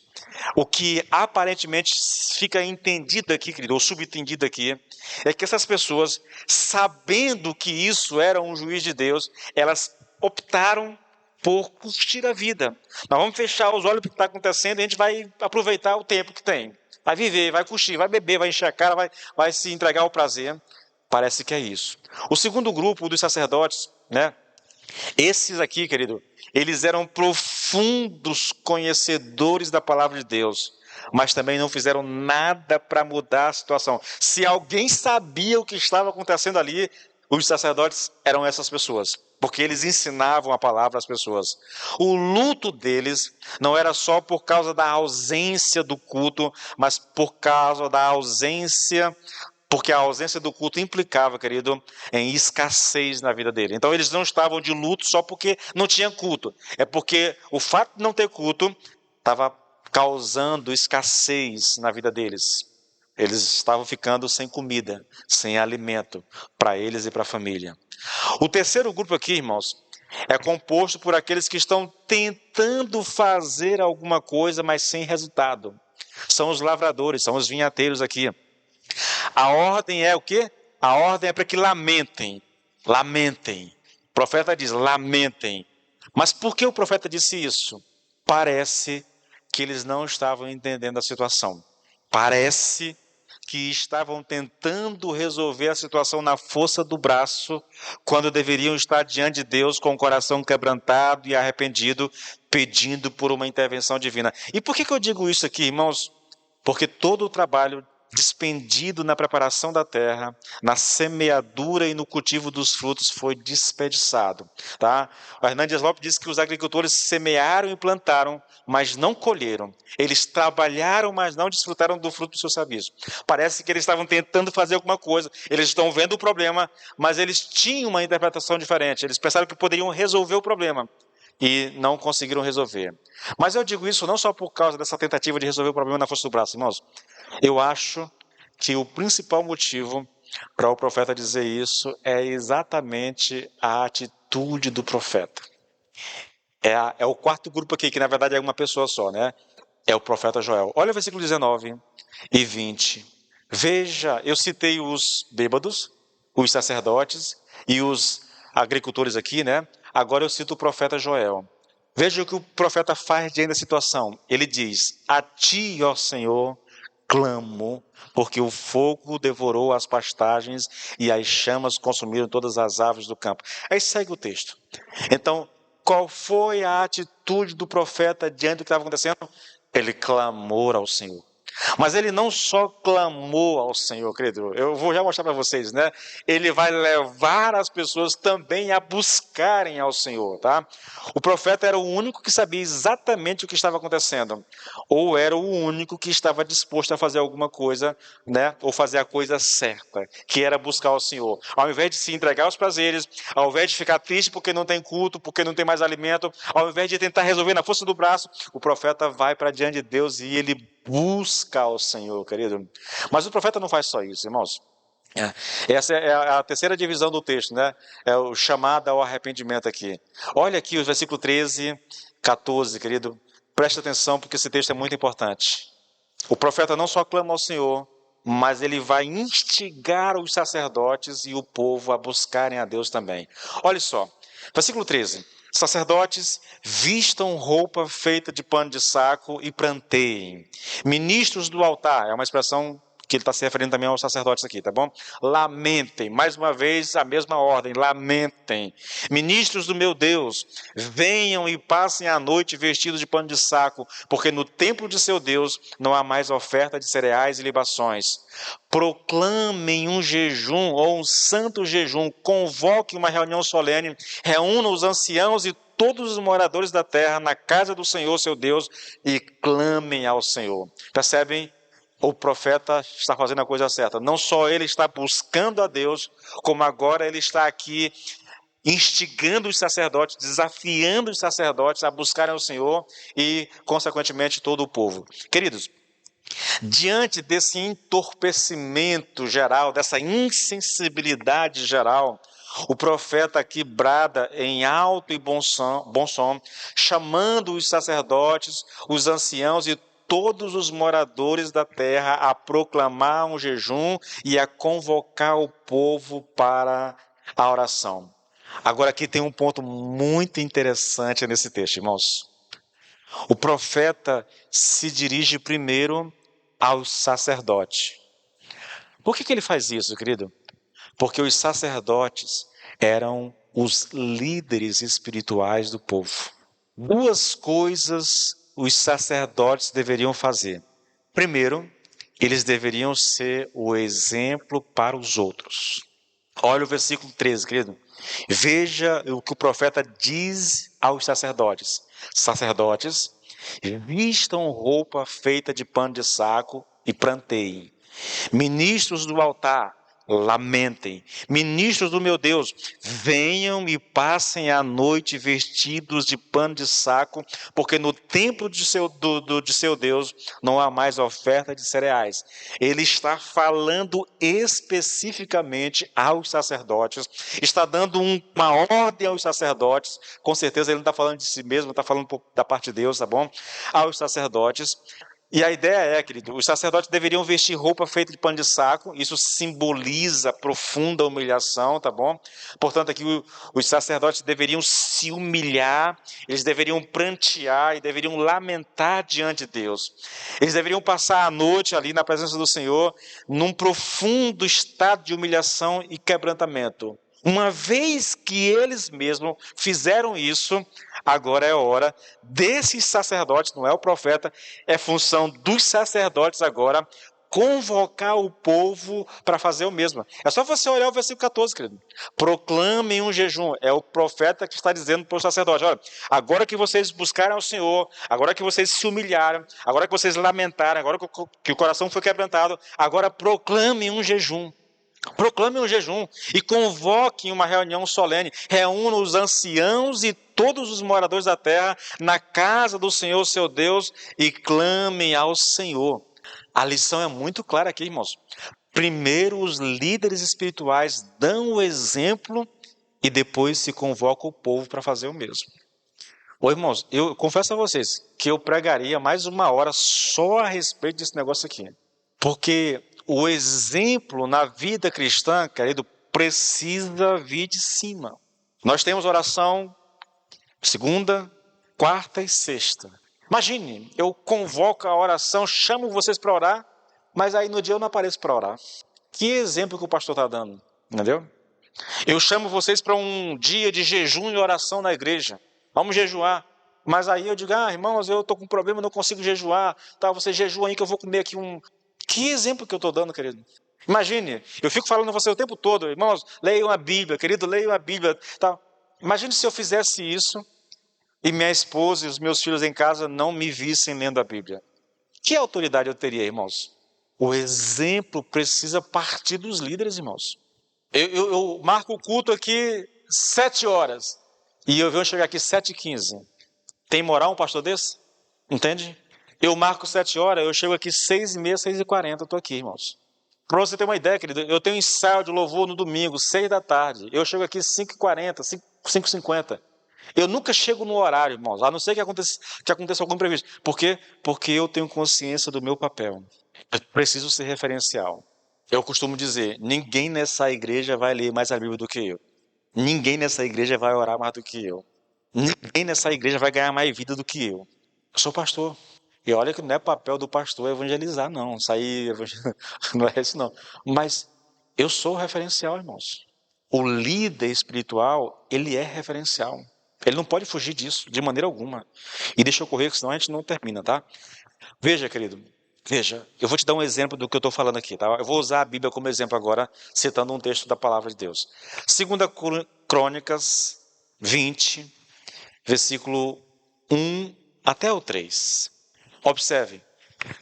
O que aparentemente fica entendido aqui, querido, ou subentendido aqui, é que essas pessoas, sabendo que isso era um juízo de Deus, elas optaram por curtir a vida. Nós vamos fechar os olhos para o que está acontecendo e a gente vai aproveitar o tempo que tem. Vai viver, vai curtir, vai beber, vai encher a cara, vai se entregar ao prazer. Parece que é isso. O segundo grupo dos sacerdotes, né? Esses aqui, querido, eles eram profundos conhecedores da palavra de Deus, mas também não fizeram nada para mudar a situação. Se alguém sabia o que estava acontecendo ali, os sacerdotes eram essas pessoas, porque eles ensinavam a palavra às pessoas. O luto deles não era só por causa da ausência do culto, mas por causa da ausência. Porque a ausência do culto implicava, querido, em escassez na vida dele. Então eles não estavam de luto só porque não tinha culto. É porque o fato de não ter culto estava causando escassez na vida deles. Eles estavam ficando sem comida, sem alimento para eles e para a família. O terceiro grupo aqui, irmãos, é composto por aqueles que estão tentando fazer alguma coisa, mas sem resultado. São os lavradores, são os vinhateiros aqui. A ordem é o quê? A ordem é para que lamentem. Lamentem. O profeta diz, lamentem. Mas por que o profeta disse isso? Parece que eles não estavam entendendo a situação. Parece que estavam tentando resolver a situação na força do braço, quando deveriam estar diante de Deus com o coração quebrantado e arrependido, pedindo por uma intervenção divina. E por que eu digo isso aqui, irmãos? Porque todo o trabalho despendido na preparação da terra, na semeadura e no cultivo dos frutos foi desperdiçado. Tá? O Hernandes Lopes diz que os agricultores semearam e plantaram, mas não colheram. Eles trabalharam, mas não desfrutaram do fruto do seu serviço. Parece que eles estavam tentando fazer alguma coisa, eles estão vendo o problema, mas eles tinham uma interpretação diferente. Eles pensaram que poderiam resolver o problema e não conseguiram resolver. Mas eu digo isso não só por causa dessa tentativa de resolver o problema na força do braço, irmãos. Eu acho que o principal motivo para o profeta dizer isso é exatamente a atitude do profeta. É o quarto grupo aqui, que na verdade é uma pessoa só, né? É o profeta Joel. Olha o versículo 19 e 20. Veja, eu citei os bêbados, os sacerdotes e os agricultores aqui, né? Agora eu cito o profeta Joel. Veja o que o profeta faz diante da situação. Ele diz, a ti, ó Senhor, clamo, porque o fogo devorou as pastagens e as chamas consumiram todas as árvores do campo. Aí segue o texto. Então, qual foi a atitude do profeta diante do que estava acontecendo? Ele clamou ao Senhor. Mas ele não só clamou ao Senhor, querido, eu vou já mostrar para vocês, né? Ele vai levar as pessoas também a buscarem ao Senhor, tá? O profeta era o único que sabia exatamente o que estava acontecendo, ou era o único que estava disposto a fazer alguma coisa, né? Ou fazer a coisa certa, que era buscar ao Senhor. Ao invés de se entregar aos prazeres, ao invés de ficar triste porque não tem culto, porque não tem mais alimento, ao invés de tentar resolver na força do braço, o profeta vai para diante de Deus e ele busca ao Senhor, querido. Mas o profeta não faz só isso, irmãos. Essa é a terceira divisão do texto, né? É o chamado ao arrependimento aqui. Olha aqui os versículos 13, 14, querido. Preste atenção porque esse texto é muito importante. O profeta não só clama ao Senhor, mas ele vai instigar os sacerdotes e o povo a buscarem a Deus também. Olha só, versículo 13. Sacerdotes, vistam roupa feita de pano de saco e pranteiem. Ministros do altar, é uma expressão que ele está se referindo também aos sacerdotes aqui, tá bom? Lamentem, mais uma vez a mesma ordem, lamentem. Ministros do meu Deus, venham e passem a noite vestidos de pano de saco, porque no templo de seu Deus não há mais oferta de cereais e libações. Proclamem um jejum ou um santo jejum, convoquem uma reunião solene, reúnam os anciãos e todos os moradores da terra na casa do Senhor, seu Deus, e clamem ao Senhor. Percebem? O profeta está fazendo a coisa certa. Não só ele está buscando a Deus, como agora ele está aqui instigando os sacerdotes, desafiando os sacerdotes a buscarem o Senhor e, consequentemente, todo o povo. Queridos, diante desse entorpecimento geral, dessa insensibilidade geral, o profeta aqui brada em alto e bom som, chamando os sacerdotes, os anciãos e todos os moradores da terra a proclamar um jejum e a convocar o povo para a oração. Agora aqui tem um ponto muito interessante nesse texto, irmãos. O profeta se dirige primeiro aos sacerdotes. Por que ele faz isso, querido? Porque os sacerdotes eram os líderes espirituais do povo. Duas coisas os sacerdotes deveriam fazer. Primeiro, eles deveriam ser o exemplo para os outros. Olha o versículo 13, querido. Veja o que o profeta diz aos sacerdotes. Sacerdotes, vistam roupa feita de pano de saco e pranteiem. Ministros do altar, lamentem. Ministros do meu Deus, venham e passem a noite vestidos de pano de saco, porque no templo de seu Deus não há mais oferta de cereais. Ele está falando especificamente aos sacerdotes, está dando uma ordem aos sacerdotes. Com certeza ele não está falando de si mesmo, está falando da parte de Deus, tá bom? Aos sacerdotes. E a ideia é, querido, os sacerdotes deveriam vestir roupa feita de pano de saco, isso simboliza profunda humilhação, tá bom? Portanto, aqui os sacerdotes deveriam se humilhar, eles deveriam prantear e deveriam lamentar diante de Deus. Eles deveriam passar a noite ali na presença do Senhor, num profundo estado de humilhação e quebrantamento. Uma vez que eles mesmos fizeram isso, agora é hora desses sacerdotes, não é o profeta, é função dos sacerdotes agora convocar o povo para fazer o mesmo. É só você olhar o versículo 14, querido. Proclamem um jejum. É o profeta que está dizendo para os sacerdotes, olha, agora que vocês buscaram ao Senhor, agora que vocês se humilharam, agora que vocês lamentaram, agora que o coração foi quebrantado, agora proclamem um jejum. Proclame um jejum e convoquem uma reunião solene. Reúnam os anciãos e todos os moradores da terra na casa do Senhor, seu Deus, e clamem ao Senhor. A lição é muito clara aqui, irmãos. Primeiro, os líderes espirituais dão o exemplo e depois se convoca o povo para fazer o mesmo. Ô, irmãos, eu confesso a vocês que eu pregaria mais uma hora só a respeito desse negócio aqui. Porque o exemplo na vida cristã, querido, precisa vir de cima. Nós temos oração segunda, quarta e sexta. Imagine, eu convoco a oração, chamo vocês para orar, mas aí no dia eu não apareço para orar. Que exemplo que o pastor está dando, entendeu? Eu chamo vocês para um dia de jejum e oração na igreja. Vamos jejuar. Mas aí eu digo, irmãos, eu estou com um problema, não consigo jejuar. Tá, você jejua aí que eu vou comer aqui um... Que exemplo que eu estou dando, querido? Imagine, eu fico falando a você o tempo todo, irmãos, leiam a Bíblia, querido, leiam a Bíblia. Tá. Imagine se eu fizesse isso e minha esposa e os meus filhos em casa não me vissem lendo a Bíblia. Que autoridade eu teria, irmãos? O exemplo precisa partir dos líderes, irmãos. Eu marco o culto aqui 7 horas e eu venho chegar aqui 7h15. Tem moral um pastor desse? Entende? Eu marco 7 horas, eu chego aqui 6h30, 6h40, eu estou aqui, irmãos. Para você ter uma ideia, querido, eu tenho ensaio de louvor no domingo, 6 da tarde. Eu chego aqui 5h40, 5h50. Eu nunca chego no horário, irmãos, a não ser que aconteça algum imprevisto. Por quê? Porque eu tenho consciência do meu papel. Eu preciso ser referencial. Eu costumo dizer, ninguém nessa igreja vai ler mais a Bíblia do que eu. Ninguém nessa igreja vai orar mais do que eu. Ninguém nessa igreja vai ganhar mais vida do que eu. Eu sou pastor. E olha que não é papel do pastor evangelizar, não. Sair não é isso, não. Mas eu sou o referencial, irmãos. O líder espiritual, ele é referencial. Ele não pode fugir disso, de maneira alguma. E deixa eu correr, senão a gente não termina, tá? Veja, querido, veja, eu vou te dar um exemplo do que eu estou falando aqui, tá? Eu vou usar a Bíblia como exemplo agora, citando um texto da palavra de Deus. 2 Crônicas 20, versículo 1 até o 3. Observe,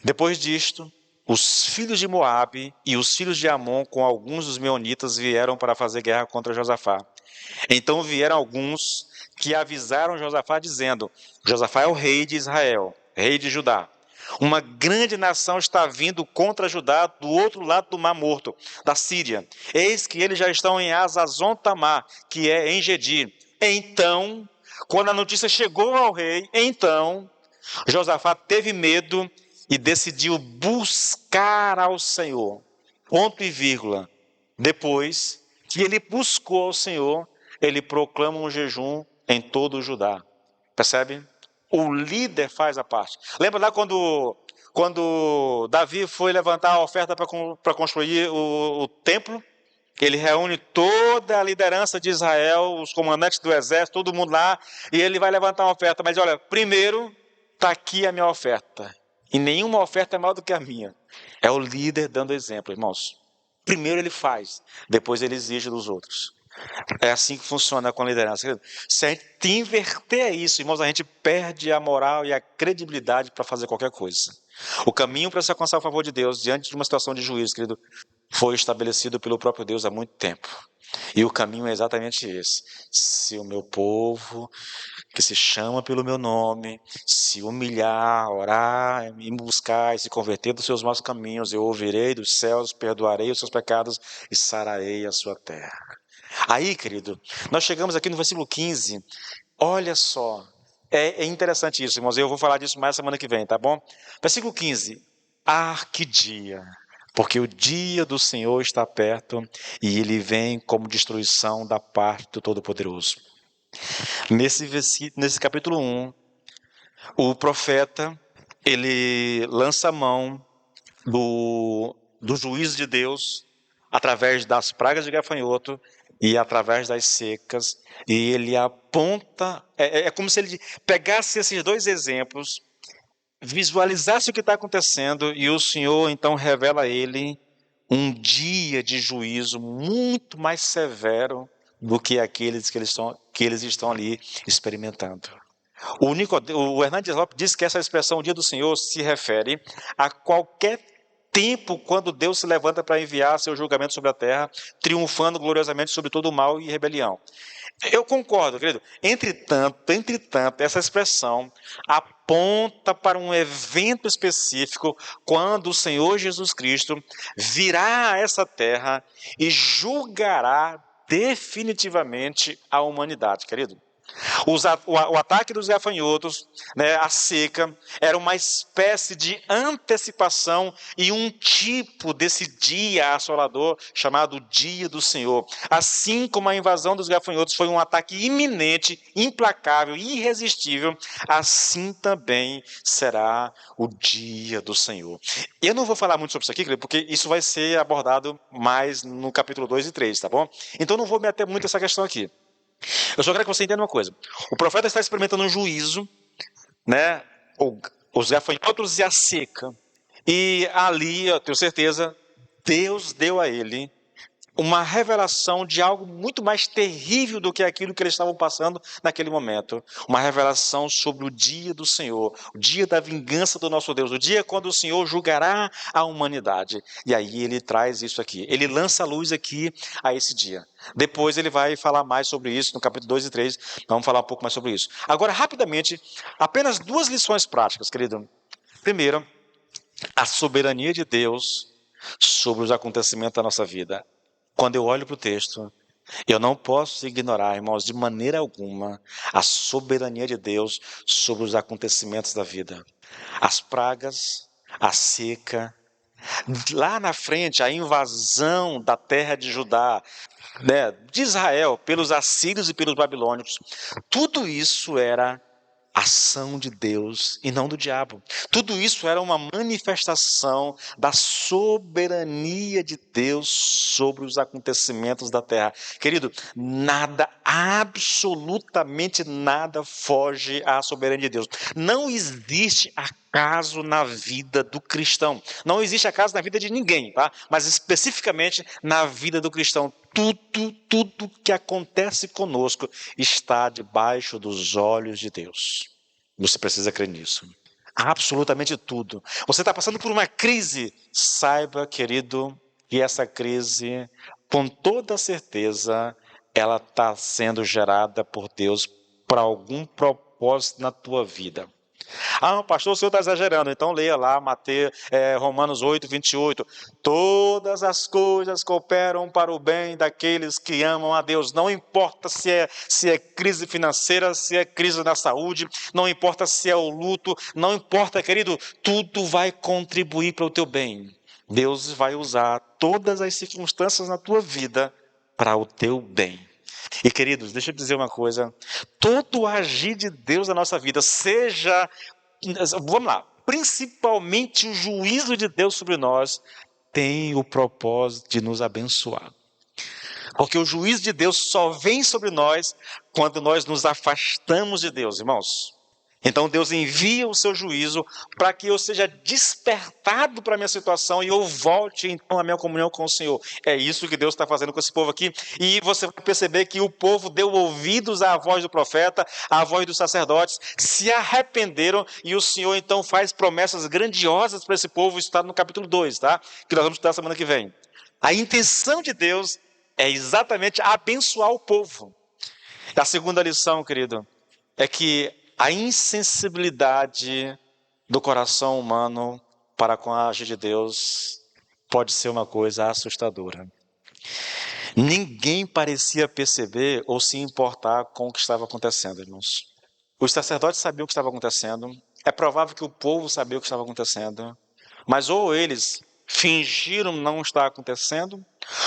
depois disto, os filhos de Moabe e os filhos de Amon com alguns dos meunitas vieram para fazer guerra contra Josafá. Então vieram alguns que avisaram Josafá dizendo: Josafá é o rei de Israel, rei de Judá. Uma grande nação está vindo contra Judá do outro lado do Mar Morto, da Síria. Eis que eles já estão em Azazon Tamar, que é em Gedi. Então, quando a notícia chegou ao rei, Josafá teve medo e decidiu buscar ao Senhor. Ponto e vírgula. Depois que ele buscou ao Senhor, ele proclama um jejum em todo o Judá. Percebe? O líder faz a parte. Lembra lá quando Davi foi levantar a oferta para construir o templo? Ele reúne toda a liderança de Israel, os comandantes do exército, todo mundo lá, e ele vai levantar uma oferta. Mas olha, primeiro está aqui a minha oferta. E nenhuma oferta é maior do que a minha. É o líder dando exemplo, irmãos. Primeiro ele faz, depois ele exige dos outros. É assim que funciona com a liderança. Se a gente inverter isso, irmãos, a gente perde a moral e a credibilidade para fazer qualquer coisa. O caminho para se alcançar o favor de Deus diante de uma situação de juízo, querido, foi estabelecido pelo próprio Deus há muito tempo. E o caminho é exatamente esse. Se o meu povo, que se chama pelo meu nome, se humilhar, orar, me buscar e se converter dos seus maus caminhos, eu ouvirei dos céus, perdoarei os seus pecados e sararei a sua terra. Aí, querido, nós chegamos aqui no versículo 15. Olha só, é interessante isso, irmãos. Eu vou falar disso mais semana que vem, tá bom? Versículo 15. Ah, que dia! Porque o dia do Senhor está perto e ele vem como destruição da parte do Todo-Poderoso. Nesse capítulo 1, o profeta, ele lança a mão do juízo de Deus através das pragas de gafanhoto e através das secas, e ele aponta, é como se ele pegasse esses dois exemplos, visualizasse o que está acontecendo, e o Senhor então revela a ele um dia de juízo muito mais severo do que aqueles que eles estão ali experimentando. O Hernandes Lopes diz que essa expressão, o dia do Senhor, se refere a qualquer tempo quando Deus se levanta para enviar seu julgamento sobre a terra, triunfando gloriosamente sobre todo o mal e rebelião. Eu concordo, querido. Entretanto, essa expressão aponta para um evento específico quando o Senhor Jesus Cristo virá a essa terra e julgará definitivamente a humanidade, querido. O ataque dos gafanhotos, né, a seca, era uma espécie de antecipação e um tipo desse dia assolador chamado Dia do Senhor. Assim como a invasão dos gafanhotos foi um ataque iminente, implacável, irresistível, assim também será o Dia do Senhor. Eu não vou falar muito sobre isso aqui, porque isso vai ser abordado mais no capítulo 2 e 3, tá bom? Então não vou me ater muito a essa questão aqui. Eu só quero que você entenda uma coisa. O profeta está experimentando um juízo, né? Os gafanhotos e a seca. E ali, eu tenho certeza, Deus deu a ele uma revelação de algo muito mais terrível do que aquilo que eles estavam passando naquele momento. Uma revelação sobre o dia do Senhor, o dia da vingança do nosso Deus, o dia quando o Senhor julgará a humanidade. E aí ele traz isso aqui. Ele lança a luz aqui a esse dia. Depois ele vai falar mais sobre isso no capítulo 2 e 3. Vamos falar um pouco mais sobre isso. Agora, rapidamente, apenas 2 lições práticas, querido. Primeiro, a soberania de Deus sobre os acontecimentos da nossa vida. Quando eu olho para o texto, eu não posso ignorar, irmãos, de maneira alguma, a soberania de Deus sobre os acontecimentos da vida. As pragas, a seca, lá na frente, a invasão da terra de Judá, né, de Israel pelos assírios e pelos babilônicos, tudo isso era ação de Deus e não do diabo. Tudo isso era uma manifestação da soberania de Deus sobre os acontecimentos da terra. Querido, nada, absolutamente nada foge à soberania de Deus. Não existe acaso na vida do cristão. Não existe acaso na vida de ninguém, tá? Mas especificamente na vida do cristão. Tudo que acontece conosco está debaixo dos olhos de Deus. Você precisa crer nisso. Absolutamente tudo. Você está passando por uma crise. Saiba, querido, que essa crise, com toda certeza, ela está sendo gerada por Deus para algum propósito na tua vida. Ah, pastor, o senhor está exagerando. Então leia lá Romanos 8, 28. Todas as coisas cooperam para o bem daqueles que amam a Deus. Não importa se é crise financeira, se é crise na saúde, não importa se é o luto, não importa, querido, tudo vai contribuir para o teu bem. Deus vai usar todas as circunstâncias na tua vida para o teu bem. E queridos, deixa eu dizer uma coisa, todo o agir de Deus na nossa vida, vamos lá, principalmente o juízo de Deus sobre nós, tem o propósito de nos abençoar. Porque o juízo de Deus só vem sobre nós quando nós nos afastamos de Deus, irmãos. Então Deus envia o seu juízo para que eu seja despertado para a minha situação e eu volte então à minha comunhão com o Senhor. É isso que Deus está fazendo com esse povo aqui. E você vai perceber que o povo deu ouvidos à voz do profeta, à voz dos sacerdotes, se arrependeram e o Senhor então faz promessas grandiosas para esse povo. Isso está no capítulo 2, tá? Que nós vamos estudar semana que vem. A intenção de Deus é exatamente abençoar o povo. A segunda lição, querido, é que a insensibilidade do coração humano para com a agir de Deus pode ser uma coisa assustadora. Ninguém parecia perceber ou se importar com o que estava acontecendo, irmãos. Os sacerdotes sabiam o que estava acontecendo, é provável que o povo sabia o que estava acontecendo, mas ou eles fingiram não estar acontecendo,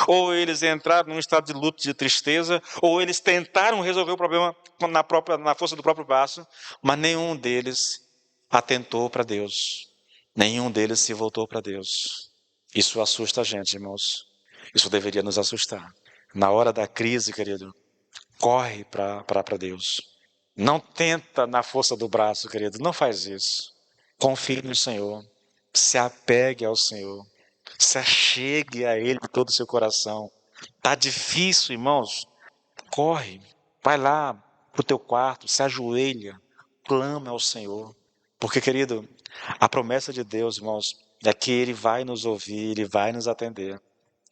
ou eles entraram num estado de luto, de tristeza, ou eles tentaram resolver o problema na força do próprio braço, mas nenhum deles atentou para Deus. Nenhum deles se voltou para Deus. Isso assusta a gente, irmãos. Isso deveria nos assustar. Na hora da crise, querido, corre para Deus. Não tenta na força do braço, querido. Não faz isso. Confie no Senhor. Se apegue ao Senhor. Se achegue a Ele de todo o seu coração. Está difícil, irmãos? Corre. Vai lá para o teu quarto, se ajoelha, clama ao Senhor. Porque, querido, a promessa de Deus, irmãos, é que Ele vai nos ouvir, Ele vai nos atender.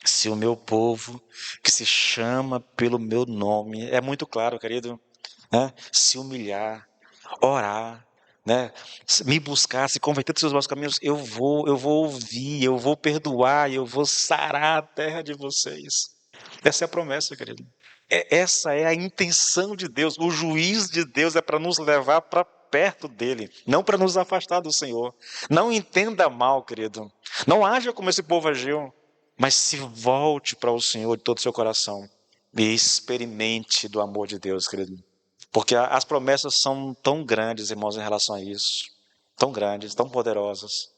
Se o meu povo, que se chama pelo meu nome, é muito claro, querido, né? Se humilhar, orar, né? Me buscar, se converter dos seus maus caminhos, eu vou ouvir, eu vou perdoar, eu vou sarar a terra de vocês. Essa é a promessa, querido. Essa é a intenção de Deus. O juiz de Deus é para nos levar para perto dele, não para nos afastar do Senhor. Não entenda mal, querido. Não haja como esse povo agiu, mas se volte para o Senhor de todo o seu coração e experimente do amor de Deus, querido. Porque as promessas são tão grandes, irmãos, em relação a isso. Tão grandes, tão poderosas.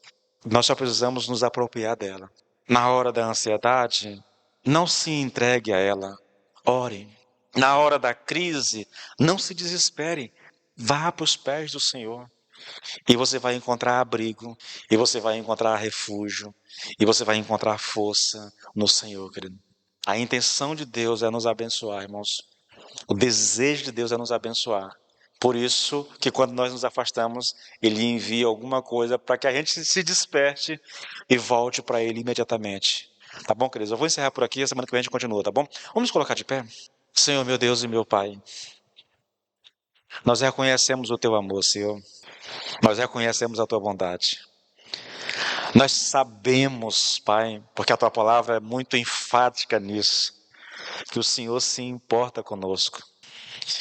Nós só precisamos nos apropriar dela. Na hora da ansiedade, não se entregue a ela. Ore. Na hora da crise, não se desespere. Vá para os pés do Senhor. E você vai encontrar abrigo. E você vai encontrar refúgio. E você vai encontrar força no Senhor, querido. A intenção de Deus é nos abençoar, irmãos. O desejo de Deus é nos abençoar. Por isso que quando nós nos afastamos, Ele envia alguma coisa para que a gente se desperte e volte para Ele imediatamente. Tá bom, queridos? Eu vou encerrar por aqui, a semana que vem a gente continua, tá bom? Vamos nos colocar de pé? Senhor, meu Deus e meu Pai, nós reconhecemos o Teu amor, Senhor. Nós reconhecemos a Tua bondade. Nós sabemos, Pai, porque a Tua palavra é muito enfática nisso, que o Senhor se importa conosco.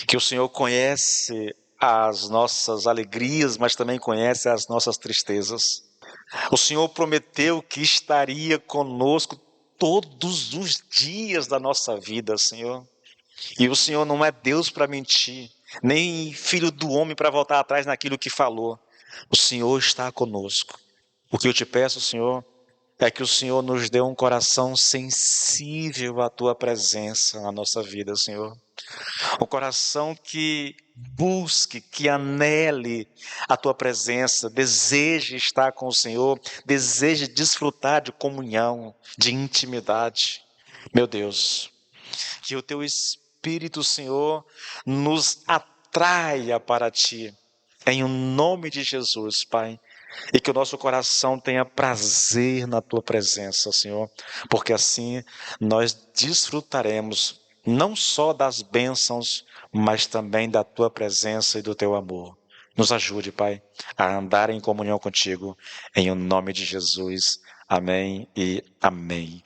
Que o Senhor conhece as nossas alegrias, mas também conhece as nossas tristezas. O Senhor prometeu que estaria conosco todos os dias da nossa vida, Senhor. E o Senhor não é Deus para mentir, nem filho do homem para voltar atrás naquilo que falou. O Senhor está conosco. O que eu te peço, Senhor, é que o Senhor nos dê um coração sensível à tua presença na nossa vida, Senhor. Um coração que busque, que anele a tua presença, deseje estar com o Senhor, deseje desfrutar de comunhão, de intimidade. Meu Deus, que o teu Espírito, Senhor, nos atraia para ti. Em o nome de Jesus, Pai. E que o nosso coração tenha prazer na tua presença, Senhor, porque assim nós desfrutaremos não só das bênçãos, mas também da tua presença e do teu amor. Nos ajude, Pai, a andar em comunhão contigo, em o nome de Jesus. Amém e amém.